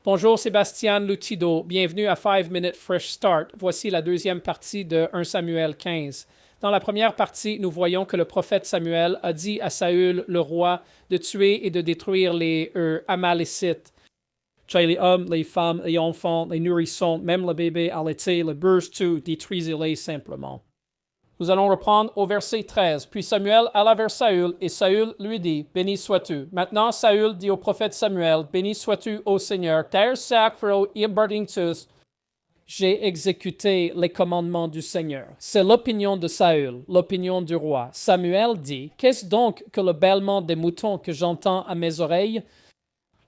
Bonjour Sébastien Lutido, bienvenue à 5 Minute Fresh Start. Voici la deuxième partie de 1 Samuel 15. Dans la première partie, nous voyons que le prophète Samuel a dit à Saül, le roi, de tuer et de détruire les Amalécites. Tuez les hommes, les femmes, les enfants, les nourrissons, même le bébé allaité, le bœuf tout, détruisez-les simplement. Nous allons reprendre au verset 13. Puis Samuel alla vers Saül, et Saül lui dit, « Béni sois-tu. » Maintenant Saül dit au prophète Samuel, « Béni sois-tu, ô Seigneur, ter sacro iberdinctus. » J'ai exécuté les commandements du Seigneur. C'est l'opinion de Saül, l'opinion du roi. Samuel dit, « Qu'est-ce donc que le bêlement des moutons que j'entends à mes oreilles? »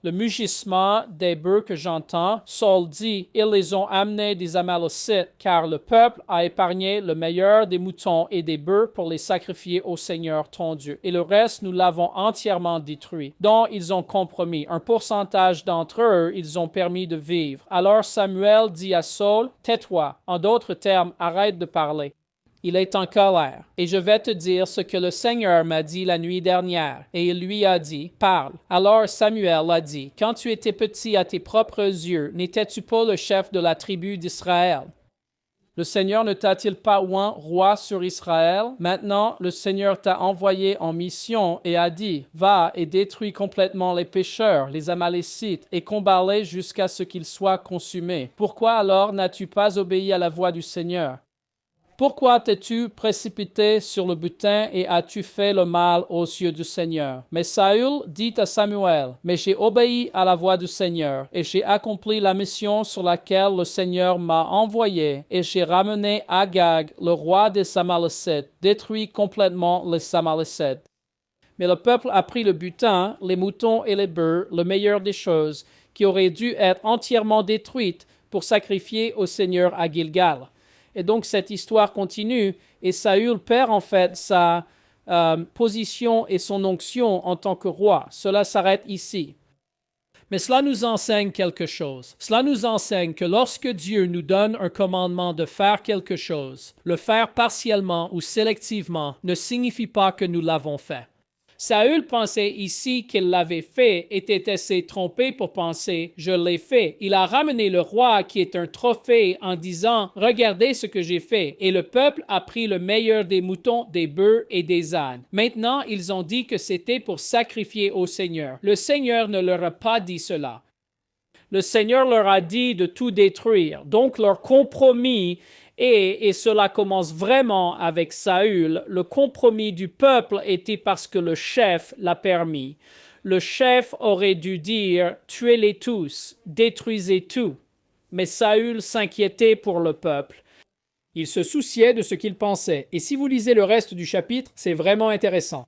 Le mugissement des bœufs que j'entends, Saul dit, ils les ont amenés des Amalécites, car le peuple a épargné le meilleur des moutons et des bœufs pour les sacrifier au Seigneur ton Dieu. Et le reste, nous l'avons entièrement détruit, dont ils ont compromis. Un pourcentage d'entre eux, ils ont permis de vivre. Alors Samuel dit à Saul, tais-toi. En d'autres termes, arrête de parler. Il est en colère, et je vais te dire ce que le Seigneur m'a dit la nuit dernière. Et il lui a dit, parle. Alors Samuel a dit, quand tu étais petit à tes propres yeux, n'étais-tu pas le chef de la tribu d'Israël? Le Seigneur ne t'a-t-il pas oint roi sur Israël? Maintenant, le Seigneur t'a envoyé en mission et a dit, va et détruis complètement les pécheurs, les Amalécites, et combat-les jusqu'à ce qu'ils soient consumés. Pourquoi alors n'as-tu pas obéi à la voix du Seigneur? Pourquoi t'es-tu précipité sur le butin et as-tu fait le mal aux yeux du Seigneur? Mais Saül dit à Samuel, mais j'ai obéi à la voix du Seigneur, et j'ai accompli la mission sur laquelle le Seigneur m'a envoyé, et j'ai ramené Agag, le roi des Amalécites, détruit complètement les Amalécites. Mais le peuple a pris le butin, les moutons et les bœufs, le meilleur des choses, qui auraient dû être entièrement détruites pour sacrifier au Seigneur à Gilgal. Et donc, cette histoire continue et Saül perd en fait sa position et son onction en tant que roi. Cela s'arrête ici. Mais cela nous enseigne quelque chose. Cela nous enseigne que lorsque Dieu nous donne un commandement de faire quelque chose, le faire partiellement ou sélectivement ne signifie pas que nous l'avons fait. Saül pensait ici qu'il l'avait fait et était assez trompé pour penser « je l'ai fait ». Il a ramené le roi qui est un trophée en disant « regardez ce que j'ai fait ». Et le peuple a pris le meilleur des moutons, des bœufs et des ânes. Maintenant, ils ont dit que c'était pour sacrifier au Seigneur. Le Seigneur ne leur a pas dit cela. Le Seigneur leur a dit de tout détruire. Donc leur compromis et cela commence vraiment avec Saül, le compromis du peuple était parce que le chef l'a permis. Le chef aurait dû dire « tuez-les tous, détruisez tout ». Mais Saül s'inquiétait pour le peuple. Il se souciait de ce qu'il pensait. Et si vous lisez le reste du chapitre, c'est vraiment intéressant.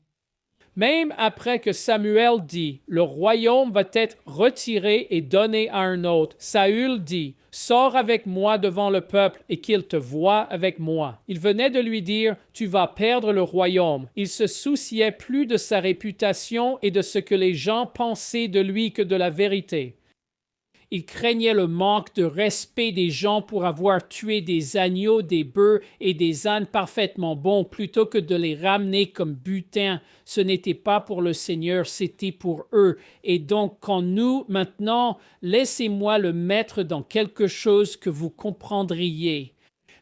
Même après que Samuel dit « le royaume va être retiré et donné à un autre », Saül dit « sors avec moi devant le peuple et qu'il te voie avec moi ». Il venait de lui dire « tu vas perdre le royaume ». Il se souciait plus de sa réputation et de ce que les gens pensaient de lui que de la vérité. Il craignait le manque de respect des gens pour avoir tué des agneaux, des bœufs et des ânes parfaitement bons plutôt que de les ramener comme butin. Ce n'était pas pour le Seigneur, c'était pour eux. Et donc, quand nous, maintenant, laissez-moi le mettre dans quelque chose que vous comprendriez.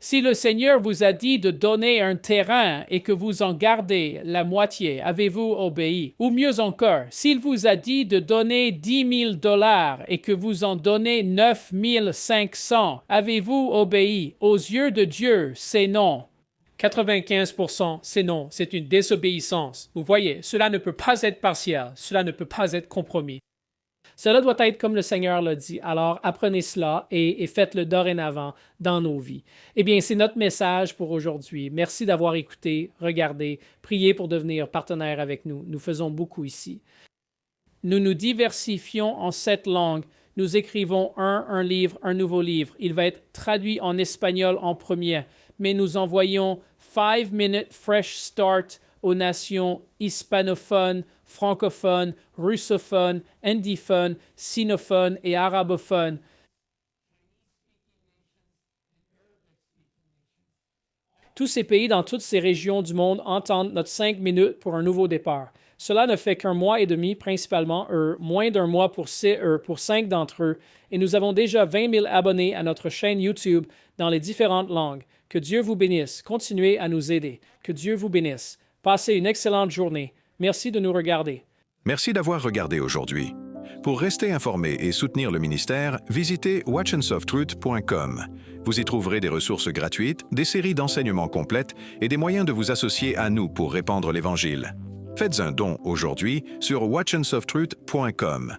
Si le Seigneur vous a dit de donner un terrain et que vous en gardez la moitié, avez-vous obéi? Ou mieux encore, s'il vous a dit de donner 10 000 $ et que vous en donnez 9 500, avez-vous obéi? Aux yeux de Dieu, c'est non. 95%, c'est non, c'est une désobéissance. Vous voyez, cela ne peut pas être partiel, cela ne peut pas être compromis. Cela doit être comme le Seigneur l'a dit. Alors, apprenez cela et faites-le dorénavant dans nos vies. Eh bien, c'est notre message pour aujourd'hui. Merci d'avoir écouté, regardé, prié pour devenir partenaire avec nous. Nous faisons beaucoup ici. Nous nous diversifions en 7 langues. Nous écrivons un livre, un nouveau livre. Il va être traduit en espagnol en premier, mais nous envoyons 5 Minute Fresh Start aux nations hispanophones, francophones, russophones, indiphones, sinophones et arabophones. Tous ces pays dans toutes ces régions du monde entendent notre 5 minutes pour un nouveau départ. Cela ne fait qu'un mois et demi, principalement, moins d'un mois pour 5 d'entre eux, et nous avons déjà 20 000 abonnés à notre chaîne YouTube dans les différentes langues. Que Dieu vous bénisse. Continuez à nous aider. Que Dieu vous bénisse. Passez une excellente journée. Merci de nous regarder. Merci d'avoir regardé aujourd'hui. Pour rester informé et soutenir le ministère, visitez watchandsofttruth.com. Vous y trouverez des ressources gratuites, des séries d'enseignements complètes et des moyens de vous associer à nous pour répandre l'Évangile. Faites un don aujourd'hui sur watchandsofttruth.com.